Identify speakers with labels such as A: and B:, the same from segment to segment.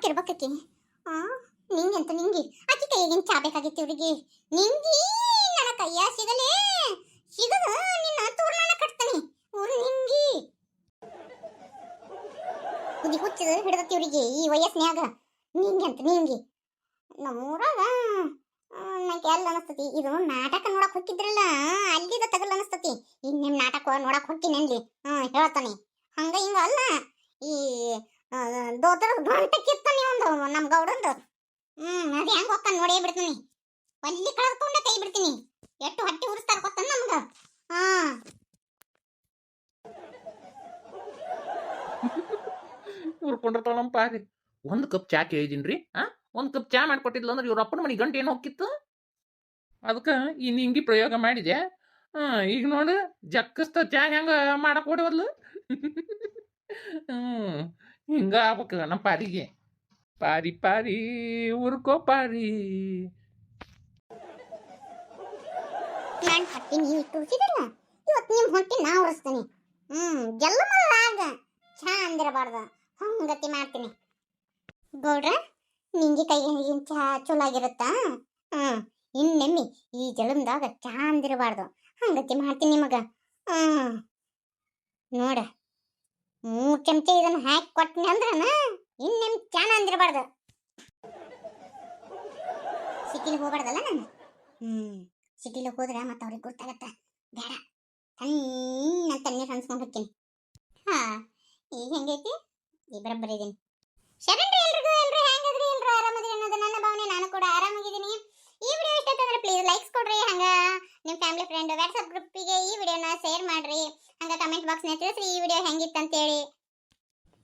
A: ಇರ್ಬೇಕಿ ಆ ನಿಂಗೆಂತ ನಿಂಗಿ ಆಕಿ ಕೈಗಿನ ಚಾ ಬೇಕಾಗಿತ್ತು ಇವ್ರಿಗೆ ನಿಂಗಿ ನನ್ನ ಕೈಯ ಸಿಗಲೇ ಸಿಗದ ನಿನ್ನ ತೋರ್ನಾನ ಕಟ್ತಾನೆ ಊರು ನಿಂಗಿ ಬುದ್ಧಿ ಹುಚ್ಚಿದ ಹಿಡ್ದತಿ ಇವ್ರಿಗೆ ಈ ವಯಸ್ಸಿನ್ಯಾಗ ನಿಂಗೆಂತ ನಿಂಗಿ ನಮ್ಮೂರಾಗ ನಂಗೆ ಎಲ್ಲ ಅನಸ್ತತಿ ಇದು ನಾಟಕ ನೋಡಕ್ ಹೋಗಿದ್ರಲ್ಲ ಅಲ್ಲಿದ ತಗಲ್ ಅನಸ್ತತಿ ಈಗ ನಿಮ್ ನಾಟಕ ನೋಡಕ್ ಹೋಗ್ತೀನಿ ಅನ್ಲಿ ಹೇಳ್ತಾನೆ ಹಂಗ ಹಿಂಗ ಅಲ್ಲ ಈ ದೋತರ ಗಂಟೆ ಕಿತ್ತಾನೆ ಒಂದು ನಮ್ ಗೌಡಂದು ಅದು ಹೆಂಗ್ ಹೋಗ್ತಾನೆ ನೋಡೇ ಬಿಡ್ತೀನಿ ಅಲ್ಲಿ ಕಳೆದ್ಕೊಂಡ ಕೈ ಬಿಡ್ತೀನಿ ಎಷ್ಟು ಹೊಟ್ಟೆ ಉರಿಸ್ತಾರ ಗೊತ್ತಾನ ನಮ್ಗ
B: ಉರ್ಕೊಂಡಿರ್ತಾಳ ನಮ್ಮ ಪಾರಿ ಒಂದು ಕಪ್ ಚಾ ಕೇಳಿದೀನ್ರಿ ಒಂದು ಕಪ್ ಚಾ ಮಾಡ್ಕೊಟ್ಟಿದ್ಲು ಅಂದ್ರೆ ಇವ್ರ ಅಪ್ಪನ ಮನೆ ಗಂಟೆ ಏನು ಹೋಗಿತ್ತು ಅದಕ್ಕೆ ಈ ನಿಂಗಿ ಪ್ರಯೋಗ ಮಾಡಿದೆ ಈಗ ನೋಡು ಜಕ್ಕಸ್ತ ಚಾ ಹೆಂಗ ಮಾಡಕ್ ಓಡವದ್ಲು ಹಿಂಗ ಆಗ್ಬೇಕು ನಮ್ಮ ಪಾರಿಗೆ ಪಾರಿ ಪಾರಿ ಉರ್ಕೋ ಪಾರಿ
A: ನಾನು ಹೊಟ್ಟಿ ನೀವು ಇಟ್ಟು ಉಳಿಸಿದಲ್ಲ ಇವತ್ತು ನಿಮ್ಮ ಹೊಟ್ಟಿ ನಾ ಉಳಿಸ್ತೀನಿ ಜಲ್ಲಮಲ್ಲಾಗ ಚಾ ಅಂದಿರಬಾರ್ದು ಹಂಗತಿ ಮಾಡ್ತೀನಿ ಗೌಡ್ರ ನಿಂಗೆ ಕೈಗೆ ಚಾ ಚಲೋ ಆಗಿರುತ್ತಾ ಇನ್ನೆಮ್ಮಿ ಈ ಜಲಮ್ದಾಗ ಚಾ ಅಂದಿರಬಾರ್ದು ಹಂಗತಿ ಮಾಡ್ತೀನಿ ನಿಮಗ ನೋಡ 3 ಚಮಚ ಇದನ್ನ ಹಾಕಿ ಕೊಟ್ಟನಿ ಅಂದ್ರನ ಇನ್ನೆಮ್ಮಿ ಚಾನ ಅಂದಿರಬಾರ್ದು ಸಿಟಿಲಿ ಹೋಗ್ಬಾರ್ದಲ್ಲ ನಾನು ಸಿಟಿಲಿ ಹೋದ್ರೆ ಮತ್ತೆ ಅವ್ರಿಗೆ ಗೊತ್ತಾಗತ್ತ ಬೇಡ ತಣ್ಣೀರು ಅನ್ಸ್ಕೊಂಡು ಹೋಗ್ತೀನಿ ಈಗ ಹೆಂಗೈತಿ ಈ ಬರಬ್ಬರಿ ಇದೀನಿ ಶರಣ್ರಿ ಎಲ್ರಿಗೂ ಹೆಂಗದ್ರಿ ಎಲ್ರು ಆರಾಮದ್ರಿ ಅನ್ನೋದು ನನ್ನ ಭಾವನೆ ನಾನು ಕೂಡ ಆರಾಮಾಗಿದ್ದೀನಿ ಈ ವಿಡಿಯೋ ಇಷ್ಟ ಅಂದ್ರೆ ಪ್ಲೀಸ್ ಲೈಕ್ಸ್ ಕೊಡ್ರಿ ಹಂಗ ನಿಮ್ಮ ಫ್ಯಾಮಿಲಿ ಫ್ರೆಂಡ್ ವಾಟ್ಸ್ಆಪ್ ಗ್ರೂಪಿಗೆ ಈ ವಿಡಿಯೋನ ಶೇರ್ ಮಾಡ್ರಿ ಹಂಗ ಕಮೆಂಟ್ ಬಾಕ್ಸ್ನ ತಿಳಿಸ್ರಿ ಈ ವಿಡಿಯೋ ಹೆಂಗಿತ್ತು ಅಂತೇಳಿ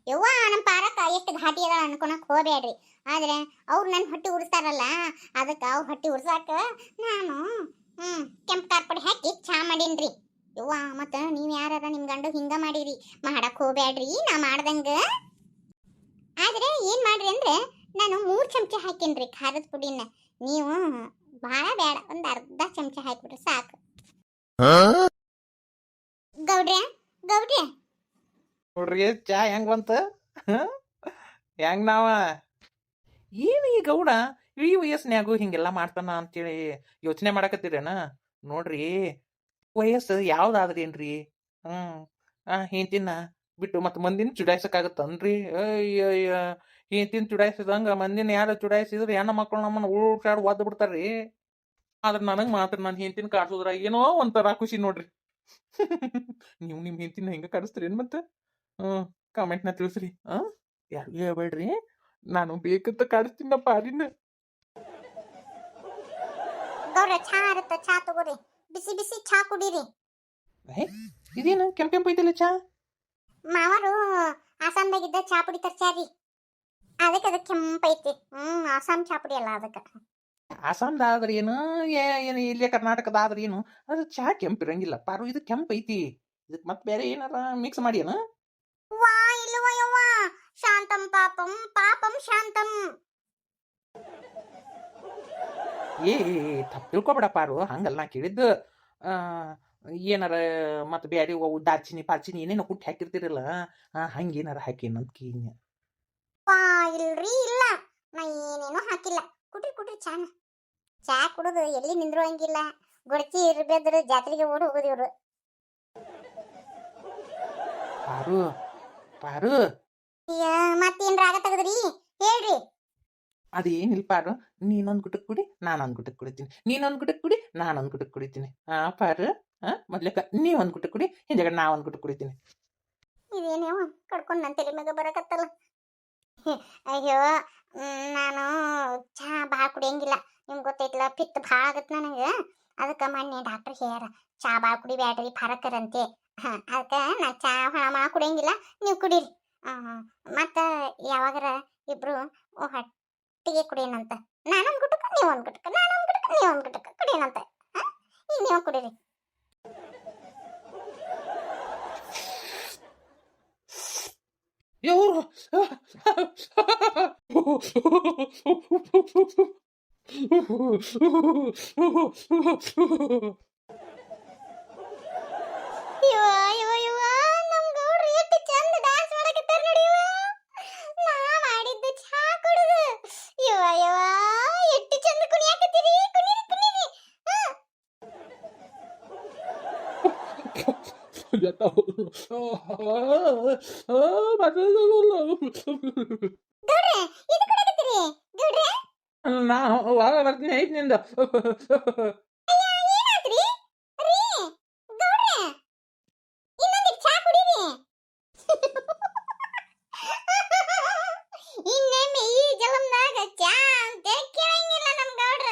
A: ಯವ್ವ ನಮ್ಮ ಪಾರಕ್ಕ ಎಷ್ಟು ಘಾಟಿ ಅದ ಅನ್ಕೊಳಕ್ ಹೋಗ್ಬೇಡ್ರಿ ಆದ್ರೆ ಅವ್ರು ನನ್ನ ಹೊಟ್ಟೆ ಉರಿಸ್ತಾರಲ್ಲ ಅದಕ್ಕೆ ಅವ್ರ ಹೊಟ್ಟೆ ಉರ್ಸಾಕ ನಾನು ಕೆಂಪು ಕಾರ್ಪೊಡಿ ಹಾಕಿ ಚಾ ಮಾಡೀನ್ರಿ ಯವ್ವ ಮತ್ತು ನೀವು ಯಾರ ನಿಮ್ಮ ಗಂಡು ಹಿಂಗ ಮಾಡಿರಿ ಮಾಡಕ್ ಹೋಗ್ಬೇಡ್ರಿ ನಾ ಮಾಡ್ದಂಗ ಆದ್ರೆ ಏನ್ ಮಾಡ್ರಿ ಅಂದ್ರೆ ನಾನು 3 ಚಮಚ ಹಾಕೇನ್ರಿ ಖಾರದ ಪುಡಿನ ನೀವು ಬಹಳ ಬೇಡ ಒಂದ್ ಅರ್ಧ ಚಮಚ ಹಾಕ್ಬಿಟ್ರೆ ಸಾಕು ಗೌಡ್ರೆ ಗೌಡ್ರೆ
B: ನೋಡ್ರಿ ಚಾ ಹೆಂಗ್ ಬಂತ ಹೆಂಗ್ ನಾವ ಏನು ಈ ಗೌಡ ಈ ವಯಸ್ಸಿನ್ಯಾಗು ಹಿಂಗೆಲ್ಲ ಮಾಡ್ತಾನ ಅಂತೇಳಿ ಯೋಚನೆ ಮಾಡಕತ್ತೀರೇನ ನೋಡ್ರಿ ವಯಸ್ಸು ಯಾವ್ದಾದ್ರೇನ್ರಿ ಹೆಂತಿನ ಬಿಟ್ಟು ಮತ್ತೆ ಮಂದಿನ ಚುಡಾಯಿಸಕ್ಕಾಗತ್ತನ್ರಿ ಅಯ್ಯಯ್ಯ ಹೆಂತಿನ ಚುಡಾಯಿಸಿದಂಗ ಮಂದಿನ ಯಾರು ಚುಡಾಯಿಸಿದ್ರೆ ಹೆಣ್ಣು ಮಕ್ಕಳು ನಮ್ಮನ್ನ ಓಡಾಡಿ ಒದ್ದು ಬಿಡ್ತಾರ್ರಿ ಆದ್ರೆ ನನಗೆ ಮಾತ್ರ ನಾನು ಹೆಂತಿನ ಕಾಡ್ಸೋದ್ರ ಏನೋ ಒಂಥರ ಖುಷಿ ನೋಡ್ರಿ ನೀವು ನಿಮ್ಮ ಹೆಂತಿನ ಹೆಂಗ ಕಾಡಿಸ್ತೀರೇನು ಮತ್ತೆ ಕಾಮೆಂಟ್ನ ತಿಳಿಸ್ರಿ ಯಾರಿಗೂ ಹೇಳ್ಬೇಡ್ರಿ ನಾನು ಬೇಕಂತ ಕಾಡಿಸ್ತೀನ ಪಾರಿನ
A: ಚಾ ಇರುತ್ತೆ ಚಾ ತಗೋರಿ ಬಿಸಿ ಬಿಸಿ ಚಾ ಕುಡೀರಿ
B: ಇದೇನು ಕೆಂಪು ಐತಿಲ್ಲ ಚಾ
A: ಮಾವರು ಆಸಾಮ್ದಾಗಿದ್ದ ಚಾ ಪುಡಿ ತರ್ಸ್ಯಾರಿ ಅದಕ್ಕೆ ಕೆಂಪೈತಿ ಆಸಾಮ್ ಚಾ ಪುಡಿ ಅಲ್ಲ ಅದಕ್ಕೆ
B: ಆಸಾಮ್ದಾದ್ರೆ ಏನು ಏನು ಇಲ್ಲೇ ಕರ್ನಾಟಕದಾದ್ರೆ ಏನು ಅದು ಚಾ ಕೆಂಪಿರಂಗಿಲ್ಲ ಪಾರು ಇದು ಕೆಂಪೈತಿ ಇದಕ್ಕೆ ಮತ್ತೆ ಬೇರೆ ಏನಾರ ಮಿಕ್ಸ್ ಮಾಡಿ ಏನ
A: ವಾ ಇಲ್ವಾ ಯವ್ವ ಶಾಂತಂ ಪಾಪಂ ಪಾಪಂ ಶಾಂತಂ
B: ತಪ್ಪು ತಿಳ್ಕೊಬೇಡ ಪಾರು ಹಂಗಲ್ಲ ನಾ ಕೇಳಿದ್ದು ಏನಾರ ಮತ್ತೆ ಬೇರೆ ದಾಲ್ಚಿನಿ ಪಾಲ್ಚಿನಿ ಏನೇನೋ ಕುಟ್ಟಿ ಹಾಕಿರ್ತಿರಲ್ಲ ಹಂಗೇನಾರ ಹಾಕೇನಂತ ಕೇಳಿನ
A: ವಾ ಇಲ್ರಿ ಇಲ್ಲ ನಾ ಏನೇನೋ ಹಾಕಿಲ್ಲ ಕುಟ್ರಿ ಚಾ ಕುಡಿದು ಎಲ್ಲಿ ನಿಂದ್ರು ಹಂಗಿಲ್ಲ ಗೊಡಚಿ ಇರ್ಬೇದ್ರ ಜಾತ್ರೆಗೆ ಓಡಿ ಹೋಗೋದು ಇವ್ರು
B: ಪಾರು ಪಾರು
A: ಮತ್ತೇನ್ರ ಆಗ ತೆಗದ್ರಿ ಹೇಳ್ರಿ
B: ಅದೇನಿಲ್ಲ ಪಾರು ನೀನೊಂದು ಗುಟಕ್ ಕುಡಿ ನಾನೊಂದು ಗುಟಕ್ ಕುಡಿತೀನಿ ನೀನೊಂದು ಗುಟಕ್ ಕುಡಿ ನಾನೊಂದು ಗುಟಕ್ ಕುಡಿತೀನಿ ಪಾರು ಮೊದ್ಲಕ್ಕ ನೀವೊಂದು ಗುಟಕ್ ಕುಡಿ ಹಿಂದೆಗಡೆ ನಾ ಒಂದು ಗುಟಕ್ ಕುಡಿತೀನಿ
A: ಇದೇನೇವ ಕಡ್ಕೊಂಡು ನನ್ನ ತಲೆ ಮ್ಯಾಗ ಬರಕತ್ತಲ್ಲ ಅಯ್ಯೋ ನಾನು ಚಾ ಭಾಳ ಕುಡಿಯಂಗಿಲ್ಲ ನಿಮ್ಗೆ ಗೊತ್ತೈತಿಲ್ಲ ಪಿತ್ತ ಭಾಳ ಆಗತ್ತೆ ನನಗೆ ಅದಕ್ಕೆ ಮೊನ್ನೆ ಡಾಕ್ಟರ್ ಹೇಳ್ಯಾರ ಚಾ ಭಾಳ ಕುಡಿಬ್ಯಾಡ್ರಿ ಫರಕರಂತೆ ಅದಕ್ಕೆ ನಾ ಚಾ ಭಾಳ ಕುಡಿಯಂಗಿಲ್ಲ ನೀವು ಕುಡೀರಿ ಮತ್ತು ಯಾವಾಗಾರ ಇಬ್ರು ಹೊಟ್ಟಿಗೆ ಕುಡಿಯೋಣಂತ ನಾನೊಂದು ಗುಟಕ ನೀವೊಂದು ಗುಟಕ ನಾನೊಂದು ಗುಟಕ ನೀವೊಂದು ಗುಟಕ ಕುಡಿಯೋಣಂತ ಈಗ ನೀವು ಕುಡೀರಿ
B: Yo.
A: ನಮ್ ಗೌಡ್ರು ಎಷ್ಟು ಚಂದ ಡ್ಯಾನ್ಸ್ ಮಾಡಕತ್ತಾರ ನೋಡಿ ನಾ ಮಾಡಿದ್ದು ಚಾ ಗೌಡ್ರೆ ಇದು ಕೊಡಕತ್ತೀರಿ ಗೌಡ್ರೆ
B: ನಾ ಒಳಗ ಬರ್ತೀನಿ ಐತ್ ನಿಂದ
A: ಅಯ್ಯ ಏನಾತ್ರಿ ರೀ ಗೌಡ್ರೆ ಇನ್ನೊಂದಿಟ್ಟು ಚಾ ಕುಡೀರಿ ಇನ್ನೇಮೆ ಈ ಜಲಮ್ದಾಗ ಚಾ ಅಂತ ಕೇಳಂಗಿಲ್ಲ ನಮ್ ಗೌಡ್ರ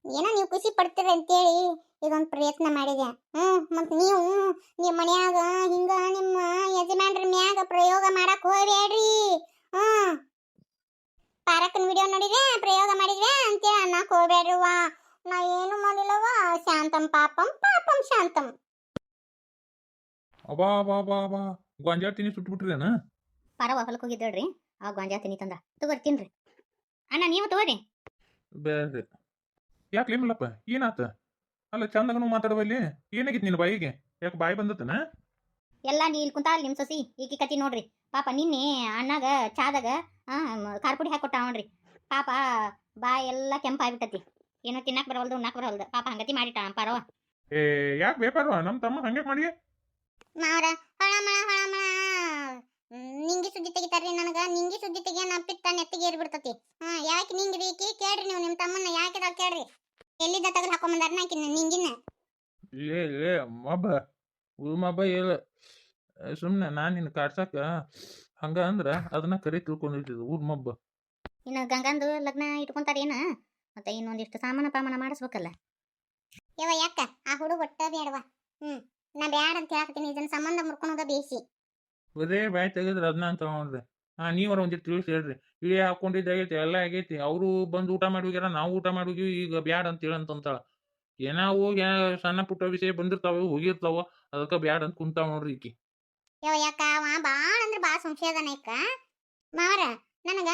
A: ಏನೋ ನೀವು ಖುಷಿ ಪಡ್ತೀರಿ ಅಂತೇಳಿ ಇದೊಂದು ಪ್ರಯತ್ನ ಮಾಡಿದೆ ಮತ್ ನೀವು ನಿಮ್ಮ ಮನ್ಯಾಗ ಹಿಂಗ ನಿಮ್ಮ ಯಜಮಾನ್ರ ಮ್ಯಾಗ ಪ್ರಯೋಗ ಮಾಡಕ್ ಹೋಗ್ಬೇಡ್ರಿ ಪಾರಕ್ಕನ ವಿಡಿಯೋ ನೋಡಿದ್ರೆ ಪ್ರಯೋಗ ಮಾಡಿದ್ರೆ ಅಂತೇಳಿ ಅನ್ನಕ್ ಹೋಗ್ಬೇಡ್ರಿವ ನಾ ಏನು ಮಾಡಿಲ್ಲವ ಶಾಂತಂ ಪಾಪಂ ಪಾಪಂ ಶಾಂತಂ
B: ಅಬಾ ಬಾ ಬಾ ಬಾ ಗೊಂಜಾಳ ತಿನ್ನಿ ಸುಟ್ಬಿಟ್ರೇನ
A: ಪರವ ಹೊಲಕ್ಕೆ ಹೋಗಿದ್ದೇಳ್ರಿ ಆ ಗೊಂಜಾ ತಿನ್ನಿ ತಂದ ತಗೋರಿ ತಿನ್ರಿ ಅಣ್ಣ ನೀವು ತಗೋರಿ
B: ಬೇರೆ ಯಾಕೆ ಮಲ್ಲಪ್ಪ ಏನಾತ ಅಲ್ಲ ಚಂದಗನು ಮಾತಾಡಬಲ್ಲಿ ಏನಾಗಿತ್ತು ನಿನ್ನ ಬಾಯಿಗೆ ಯಾಕೆ ಬಾಯಿ ಬಂದತ್ತನ
A: ಎಲ್ಲ ನೀ ಇಲ್ಲಿ ಕುಂತಾಲ್ ನಿಮ್ಮ ಸೊಸಿ ಈಕಿ ಕತಿ ನೋಡ್ರಿ ಪಾಪ ನಿನ್ನೆ ಅಣ್ಣಾಗ ಚಾದಾಗ ಖಾರ ಪುಡಿ ಹಾಕೊಟ್ಟ ನೋಡ್ರಿ ಪಾಪ ಬಾಯಿ ಎಲ್ಲ ಕೆಂಪಾಗ್ಬಿಟ್ಟತಿ ಏನೋ ತಿನ್ನಕ್ ಬರವಲ್ದು ಉಣ್ಣಾಕ್ ಬರವಲ್ದು ಪಾಪ ಹಂಗತಿ ಮಾಡಿಟ್ಟ ಪರವ
B: ಏ ಯಾಕೆ ಬೇಪಾರವ ನಮ್ಮ ತಮ್ಮ ಹಂಗೆ ಮಾಡಿ
A: ಮಾವ್ರ ಹೊಳಮಳ ಹೊಳಮಳ ನಿಂಗಿ ಸುದ್ದಿ ತೆಗಿತಾರ್ರಿ ನನಗ ನಿಂಗಿ ಸುದ್ದಿ ತೆಗಿಯ ನಪ್ಪಿತ್ತ ನೆತ್ತಿಗೆ ಏರ್ಬಿಡ್ತತಿ ಯಾಕೆ ನಿಂಗ್ರಿ ಕೇಳ್ರಿ ನೀವು ನಿಮ್ಮ ತಮ್ಮನ್ನ ಯಾಕೆ ಕೇಳ್ರಿ ಎಲ್ಲಿದ್ದ ತಗದು ಹಾಕೊಂಬಂದಾರ ಆಕಿನ ನಿಂಗಿನ
B: ಲೇ ಮಬ್ಬ ಮಬ್ಬ ಇಲ್ಲ ಸುಮ್ಮನೆ ನಾನು ನಿನ್ನ ಕಾಡ್ಸಕ್ಕ ಹಂಗ ಅಂದ್ರ ಅದನ್ನ ಕರೆ ತಿಳ್ಕೊಂಡಿರ್ತಿದ್ದೆ ಊರ್ ಮಬ್ಬ
A: ಇನ್ನು ಗಂಗಂದು ಲಗ್ನ ಇಟ್ಕೊಂತಾರೇನ ಮತ್ತೆ ಇನ್ನೊಂದಿಷ್ಟು ಸಾಮಾನ ಪಾಮಾನ ಮಾಡಿಸ್ಬೇಕಲ್ಲ ಯವ ಯಾಕ ಆ ಹುಡುಗ ಒಟ್ಟ ಬೇಡವಾ ನಾ ಬ್ಯಾಡ ಅಂತ ಹೇಳಕತ್ತೀನಿ ಇದನ್ನ ಸಂಬಂಧ ಮುರ್ಕೊಳೋದ ಬೇಸಿ
B: ಬರೇ ಬಾಯ್ ತೆಗೆದ್ರೆ ಅದನ್ನ ಅಂತ ನೋಡ್ರಿ ನೀವರ ಒಂದಿಟ್ಟು ತಿಳಿಸಿ ಹೇಳ್ರಿ ಇಳಿ ಹಾಕೊಂಡಿದ್ದಾಗೈತಿ ಎಲ್ಲ ಆಗೈತಿ ಅವರು ಬಂದು ಊಟ ಮಾಡಿ ಹೋಗ್ಯಾರ ನಾವು ಊಟ ಮಾಡಿ ಹೋಗಿವಿ ಈಗ ಬ್ಯಾಡ ಅಂತ ಹೇಳಂತಾಳ ಏನಾವು ಸಣ್ಣ ಪುಟ್ಟ ವಿಷಯ ಬಂದಿರ್ತಾವ ಹೋಗಿರ್ತಾವ ಅದಕ್ಕೆ ಬ್ಯಾಡ ಅಂತ ಕುಂತಾವ ನೋಡ್ರಿ ಈಕಿ
A: ಯವ ಯಾಕ ಅವ ಬಾಳ ಅಂದ್ರೆ ಬಾಳ ಸಂಶಯದನ ಇಕ್ಕ ಮಾವರ ನನಗ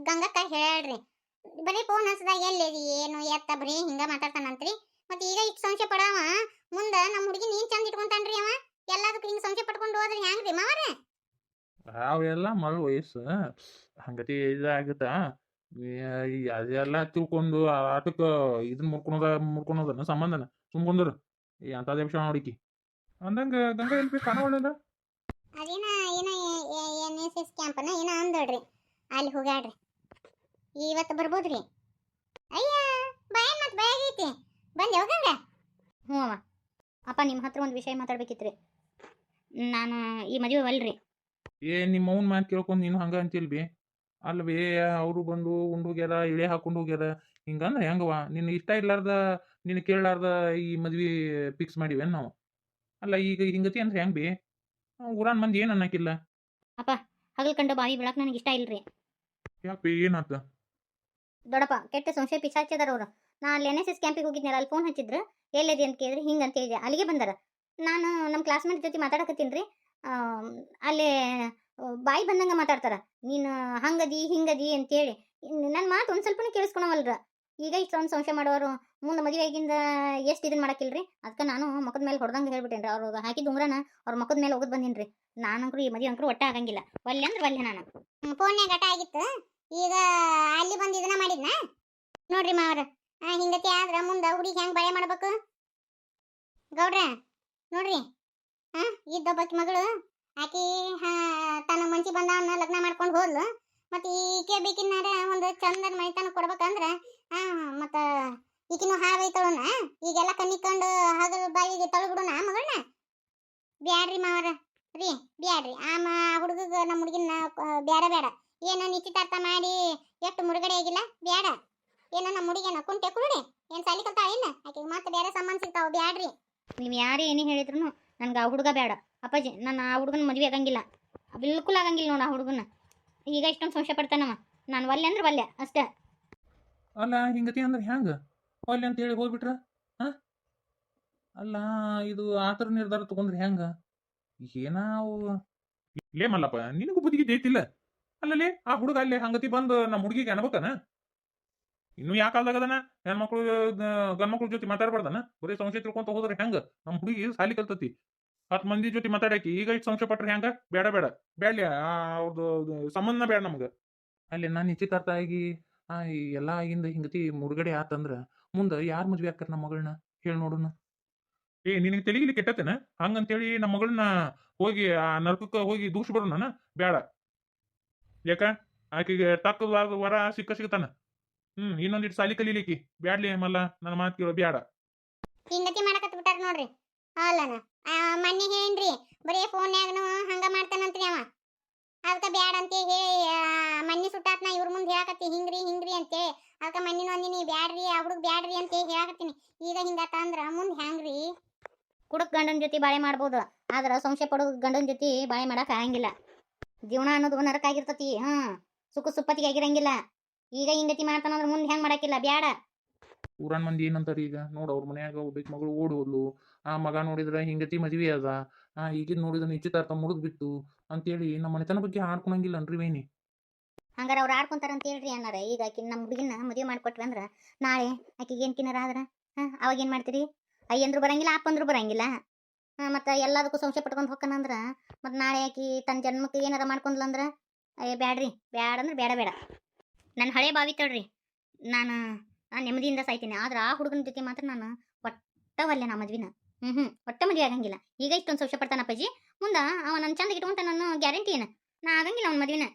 A: ಗಂಗಕ್ಕ ಹೇಳ್ರಿ ಬರೀ ಫೋನ್ ಹಚ್ಚದಾಗ ಎಲ್ಲಿದಿ ಏನು ಎತ್ತ ಬರೀ ಹಿಂಗ ಮಾತಾಡ್ತಾನಂತ್ರಿ ಮತ್ತೆ ಈಗ ಇಷ್ಟು ಸಂಶಯ ಪಡವ ಮುಂದ ನಮ್ಮ ಹುಡುಗಿ ನೀನ್ ಚಂದ ಇಟ್ಕೊಂತಾನ್ರಿ ಅವ ಎಲ್ಲದಕ್ಕೂ ಹಿಂಗ ಸಂಶಯ ಪಡ್ಕೊಂಡು ಹೋದ್ರೆ ಹೆಂಗ್ರಿ ಮಾವರ
B: ಅವೆಲ್ಲ ಮಳ ವಯಸ್ಸು ಹಂಗತಿ ಇದಾಗುತ್ತ ಅದೆಲ್ಲ ತಿಳ್ಕೊಂಡು ಆಟಕ್ಕೆ ಇದನ್ನ ಮುರ್ಕೊಳೋದನ್ನ ಸಂಬಂಧನ ಸುಮ್ಕೊಂಡ್ರು ಅಂತದೇ ವಿಷಯ ನೋಡಿಕಿ ಅಂದಂಗ ಗಂಗಾ ಎಲ್ಲಿ ಬೇಕು ಕಾಣವಲ್ಲ
A: ಅದೇನ ಏನ NSS ಕ್ಯಾಂಪನ ಏನ ಅಂದಳ್ರಿ ಅಲ್ಲಿ ಹೋಗ್ಯಾಡ್ರಿ ಇವತ್ತು ಬರ್ಬೋದ್ರಿ ಅಯ್ಯ ಬಾಯ್ ಮತ್ ಬಾಯಾಗೈತಿ ಬಂದೆ ಹೋಗಂಗ ಹ್ಞೂ ಅವ ಅಪ್ಪ ನಿಮ್ಮ ಹತ್ರ ಒಂದು ವಿಷಯ ಮಾತಾಡ್ಬೇಕಿತ್ರಿ ನಾನು ಈ ಮದುವೆ ಅಲ್ರಿ
B: ನಿಮ್ಮ ಅವ್ನ ಮಾತು ಕೇಳ್ಕೊಂಡು ನೀನು ಹಂಗ ಅಂತಿಲ್ಬಿ ಅಲ್ವೇ ಅವರು ಬಂದು ಉಂಡು ಹೋಗ್ಯಾರ ಇಳೆ ಹಾಕೊಂಡು ಹೋಗ್ಯಾರ ಹಿಂಗಂದ್ರೆ ಹೆಂಗವ ನಿನ್ನ ಇಷ್ಟ ಇರ್ಲಾರ್ದ ನಿನ್ನ ಕೇಳಲಾರ್ದ ಈ ಮದ್ವಿ ಫಿಕ್ಸ್ ಮಾಡಿವೇನು ನಾವು ಅಲ್ಲ ಈಗ ಹಿಂಗತಿ ಅಂದ್ರೆ ಹೆಂಗ್ ಬಿ ಊರಾನ್ ಮಂದಿ ಏನು ಅನ್ನಕ್ಕಿಲ್ಲ
A: ಅಪ್ಪ ಹಗಲ್ ಕಂಡು ಬಾಯಿ ಬಿಡಾಕ್ ನನಗೆ ಇಷ್ಟ ಇಲ್ರಿ
B: ಯಾಕೆ ಏನಾತ
A: ದೊಡ್ಡಪ್ಪ ಕೆಟ್ಟ ಸಂಶಯ ಪಿಸಾಚಿದಾರ ಅವ್ರು ನಾ ಅಲ್ಲಿ NSS ಕ್ಯಾಂಪಿಗೆ ಹೋಗಿದ್ನಲ್ಲ ಅಲ್ಲಿ ಫೋನ್ ಹಚ್ಚಿದ್ರು ಎಲ್ಲಿದೆ ಅಂತ ಕೇಳಿದ್ರೆ ಹಿಂಗೆ ಅಂತ ಹೇಳಿದೆ ಅಲ್ಲಿಗೆ ಬಂದಾರ ನಾನು ನಮ್ಮ ಕ್ಲಾಸ್ಮೇಟ್ ಜೊತೆ ಮಾತಾಡಕತ್ತೀನಿ ರೀ ಅಲ್ಲಿ ಬಾಯಿ ಬಂದಂಗೆ ಮಾತಾಡ್ತಾರ ನೀನು ಹಂಗದಿ ಹಿಂಗದಿ ಅಂತೇಳಿ ನನ್ನ ಮಾತು ಒಂದು ಸ್ವಲ್ಪನೂ ಕೇಳಿಸ್ಕೊಳವಲ್ರ ಈಗ ಇಷ್ಟೊಂದು ಸಂಶಯ ಮಾಡೋರು ಮುಂದೆ ಮದುವೆ ಆಗಿಂದ ಎಷ್ಟು ಇದನ್ನ ಮಾಡಕ್ಕಿಲ್ರಿ ಅದಕ್ಕೆ ನಾನು ಮಕ್ಕದ ಮೇಲೆ ಹೊಡೆದಂಗೆ ಹೇಳ್ಬಿಟ್ಟೇನ್ರಿ ಅವ್ರು ಹಾಕಿದ ಉಂಗ್ರನ ಅವ್ರ ಮಕ್ಕದ ಮೇಲೆ ಹೋಗೋದು ಬಂದಿನ್ರಿ ನಾನಂಕರು ಈ ಮದುವೆ ಅಂಕರು ಒಟ್ಟ ಆಗಂಗಿಲ್ಲ ಒಲ್ಲೆ ಅಂದ್ರೆ ಒಲ್ಲೆ ನಾನು ಫೋನ್ಯಾಗ ಘಟ ಆಗಿತ್ತು ಈಗ ಅಲ್ಲಿ ಬಂದು ಇದನ್ನ ಮಾಡಿದ್ನ ನೋಡ್ರಿ ಮಾವ್ರ ಹಿಂಗತಿ ಆದ್ರ ಮುಂದೆ ಹುಡುಗಿ ಹೆಂಗೆ ಬಳೆ ಮಾಡ್ಬೇಕು ಗೌಡ್ರ ನೋಡ್ರಿ ಇದ್ದೊಬ್ಬಾಕಿ ಮಗಳು ಆಕಿ ತನ್ನ ಮನ್ಸಿ ಬಂದವನ್ನ ಲಗ್ನ ಮಾಡ್ಕೊಂಡು ಹೋದ್ಲು ಮತ್ತೆ ಈಕೆ ಬೇಕಿನ್ನಾರ ಒಂದು ಚಂದದ ಮೈತನ ಕೊಡ್ಬೇಕಂದ್ರ ಮತ್ತು ಈಕಿನೂ ಹಾವೈತಳನ ಈಗೆಲ್ಲ ಕಣ್ಣಿಕೊಂಡು ಹಗಲು ಬಾಯಿಗೆ ತಳ್ಬಿಡೋಣ ಮಗಳನ್ನ ಬ್ಯಾಡ್ರಿ ಮಾವರ ರೀ ಬ್ಯಾಡ್ರಿ ಹುಡುಗಗ ನಮ್ಮ ಹುಡುಗಿನ ಬೇಡ ಬೇಡ ಏನ ನಿಶ್ಚಿತಾರ್ಥ ಮಾಡಿ ಎಷ್ಟು ಮುರುಗಡೆ ಆಗಿಲ್ಲ ಬ್ಯಾಡ ಏನ ನಮ್ಮ ಹುಡುಗಿನ ಕುಂಟೆ ಕುರುಡೆ ಏನು ಸಾಲಿ ಕಲ್ತಾಳ ಇಲ್ಲ ಆಕೆಗೆ ಮತ್ತೆ ಬೇರೆ ಸಂಬಂಧ ಸಿಗ್ತಾವ ಬ್ಯಾಡ್ರಿ ನೀವು ಯಾರೇ ಏನೇ ಹೇಳಿದ್ರು ನನ್ಗೆ ಆ ಹುಡುಗ ಬೇಡ ಅಪ್ಪಾಜಿ ನಾನು ಆ ಹುಡುಗನ ಮದುವೆ ಆಗಂಗಿಲ್ಲ ಬಿಲ್ಕುಲ್ ಆಗಂಗಿಲ್ಲ ನೋಡು ಆ ಹುಡುಗನ ಈಗ ಇಷ್ಟೊಂದು ಸಂಶಯ ಪಡ್ತಾನವ ನಾನು ಒಲ್ಲೆ ಅಂದ್ರೆ ಒಲ್ಲೆ ಅಷ್ಟೇ
B: ಅಲ್ಲ ಹಿಂಗತಿ ಅಂದ್ರೆ ಹೆಂಗ ಒಲ್ಲೆ ಅಂತ ಹೇಳಿ ಹೋಗ್ಬಿಟ್ರ ಅಲ್ಲ ಇದು ಆ ಥರ ನಿರ್ಧಾರ ತಗೊಂಡ್ರೆ ಹೆಂಗ ಏನಾವು ಲೇ ಮಲ್ಲಪ್ಪ ನಿನಗೂ ಬುದ್ಧಿಗೆ ಜೈತಿಲ್ಲ ಅಲ್ಲಲ್ಲಿ ಆ ಹುಡುಗ ಅಲ್ಲಿ ಹಂಗತಿ ಬಂದು ನಮ್ಮ ಹುಡುಗಿಗೆ ಅನ್ಬೇಕನ ಇನ್ನು ಯಾಕೆ ಕಾಲದಾಗದನ ಹೆಣ್ಮಕ್ಳು ಗಂಡ್ಮಕ್ಳ ಜೊತೆ ಮಾತಾಡ್ಬಾರ್ದನ ಬರೀ ಸಂಶಯ ತಿಳ್ಕೊಂತ ಹೋದ್ರೆ ಹೆಂಗ ನಮ್ಮ ಹುಡುಗಿ ಸಾಲಿ ಕಲ್ತತಿ 10 ಮಂದಿ ಜೊತೆ ಮಾತಾಡಾಕಿ ಈಗ ಇಷ್ಟು ಸಂಶಯ ಪಟ್ರೆ ಹೆಂಗ ಬೇಡ ಬೇಡ ಬೇಡ್ಲಿ ಅವ್ರದ್ದು ಸಂಬಂಧನ ಬೇಡ ನಮ್ಗೆ ಅಲ್ಲಿ ನಾನು ನಿಶ್ಚಿತಾರ್ಥ ಆಗಿ ಎಲ್ಲ ಆಗಿಂದ ಹಿಂಗತಿ ಮುರುಗಡೆ ಆತಂದ್ರ ಮುಂದೆ ಯಾರು ಮದ್ವೆ ಆಕ್ಕಾರ ನಮ್ಮ ಮಗಳನ್ನ ಹೇಳಿ ನೋಡೋಣ ನಿನಗೆ ತೆಲಿಗಿಲಿ ಕೆಟ್ಟತೇನ ಹಂಗಂತೇಳಿ ನಮ್ಮ ಮಗಳನ್ನ ಹೋಗಿ ಆ ನರ್ಕಕ್ಕೆ ಹೋಗಿ ದೂಷ್ ಬರೋಣ ಬೇಡ. ಯಾಕ ಆಕೆಗೆ ತಕ್ಕವಾದ ವರ ಸಿಗ್ತಾನ. ಇನ್ನೊಂದಿಟ್ಟು ಸಾಲಿ ಕಲೀಲಿಕ್ಕಿ ಬ್ಯಾಡ್ಲಿ ಮಲ್ಲ ನನ್ನ ಮಾತು ಕೇಳೋ ಬ್ಯಾಡ.
A: ಹಿಂಗತಿ ಮಾಡಕತ್ ಬಿಟ್ಟಾರ ನೋಡ್ರಿ. ಅಲ್ಲನ ಮನ್ನಿ ಹೇಳ್ರಿ ಬರೀ ಫೋನ್ಯಾಗನು ಹಂಗ ಮಾಡ್ತಾನಂತ್ರಿ ಅವ. ಅದಕ್ಕೆ ಬ್ಯಾಡ ಅಂತ ಹೇಳಿ ಮನ್ನಿ ಸುಟ್ಟಾತ್ನ ಇವ್ರ ಮುಂದೆ ಹೇಳಕತ್ತಿ ಹಿಂಗ್ರಿ ಅಂತೇಳಿ. ಅದಕ್ಕೆ ಮನ್ನಿನ ಒಂದಿನಿ ಬ್ಯಾಡ್ರಿ ಆ ಹುಡುಗ ಬ್ಯಾಡ್ರಿ ಅಂತ ಹೇಳಕತ್ತೀನಿ. ಈಗ ಹಿಂಗಾತ ಅಂದ್ರ ಮುಂದೆ ಹ್ಯಾಂಗ್ರಿ? ಕುಡುಕ್ ಗಂಡನ ಜೊತೆ ಬಾಳೆ ಮಾಡ್ಬೋದು, ಆದ್ರೆ ಸಂಶಯ ಪಡೋ ಗಂಡನ ಜೊತೆ ಬಾಳೆ ಮಾಡಕ್ ಆಗಂಗಿಲ್ಲ. ಜೀವನ ಅನ್ನೋದು ನರಕ ಆಗಿರ್ತತಿ. ಸುಖ ಸುಪ್ಪತ್ತಿಗೆ ಆಗಿರಂಗಿಲ್ಲ. ಈಗ ಹಿಂಗತಿ ಮಾಡ್ತಾನಂದ್ರ ಮುಂದೆ ಹೆಂಗ್ ಮಾಡಾಕಿಲ್ಲ, ಬ್ಯಾಡ.
B: ಊರನ್ ಮಂದಿ ಏನಂತಾರ ಈಗ ನೋಡ, ಅವ್ರ ಮನ್ಯಾಗ ಒಬ್ಬಾಕಿ ಮಗಳು ಓಡಿ ಹೋದ್ಲು, ಆ ಮಗ ನೋಡಿದ್ರ ಹಿಂಗತಿ ಮದ್ವಿ ಅದ, ಈಗಿದ್ ನೋಡಿದ್ರ ನಿಶ್ಚಿತಾರ್ಥ ಮುಗಿದ್ ಬಿತ್ತು ಅಂತೇಳಿ ನಮ್ಮ ಮನೆತನ ಬಗ್ಗೆ ಆಡ್ಕೊಳಂಗಿಲ್ಲ ಅನ್ರಿ ವೇಣಿ.
A: ಹಂಗಾರ ಅವ್ರು ಆಡ್ಕೊಂತಾರ ಅಂತ ಹೇಳ್ರಿ ಅನ್ನಾರ. ಈಗ ಆಕಿ ನಮ್ಮ ಹುಡುಗಿನ ಮದುವೆ ಮಾಡ್ಕೊಟ್ವಿ ಅಂದ್ರ ನಾಳೆ ಆಕಿಗೆ ಏನ್ ಕಿನ್ನರ ಆದ್ರ ಅವಾಗ ಏನ್ ಮಾಡ್ತೀರಿ? ಅಯ್ಯಂದ್ರು ಬರಂಗಿಲ್ಲ, ಅಪ್ಪಂದ್ರು ಬರಂಗಿಲ್ಲ. ಮತ್ತೆ ಎಲ್ಲದಕ್ಕೂ ಸಂಶಯ ಪಟ್ಕೊಂಡು ಹೋಗ್ಕನಂದ್ರ ಮತ್ತೆ ನಾಳೆ ಆಕಿ ತನ್ನ ಜನ್ಮಕ್ಕೆ ಏನಾರ ಮಾಡ್ಕೊಂಡ್ಲಂದ್ರ ಅಯ್ಯ ಬ್ಯಾಡ್ರಿ, ಬ್ಯಾಡ ಅಂದ್ರೆ ಬೇಡ ಬೇಡ. ನನ್ನ ಹಳೆ ಬಾವಿ ತಡ್ರಿ, ನಾನು ನೆಮ್ಮದಿಯಿಂದ ಸಾಯ್ತೀನಿ. ಆದ್ರೆ ಆ ಹುಡುಗನ ಜೊತೆ ಮಾತ್ರ ನಾನು ಒಟ್ಟವಲ್ಲ ನಾ ಮದ್ವಿನ. ಒಟ್ಟ ಮದುವೆ ಆಗಂಗಿಲ್ಲ. ಈಗ ಇಷ್ಟೊಂದು ಸಂಶಯ ಪಡ್ತಾನ ಅಪ್ಪಾಜಿ, ಮುಂದೆ ಅವ ನನ್ನ ಚಂದ ಇಟ್ಕೊಂತ ನಾನು ಗ್ಯಾರಂಟಿ ಏನ ನಾ ಆಗಂಗಿಲ್ಲ ಅವ್ನ ಮದ್ವಿನ.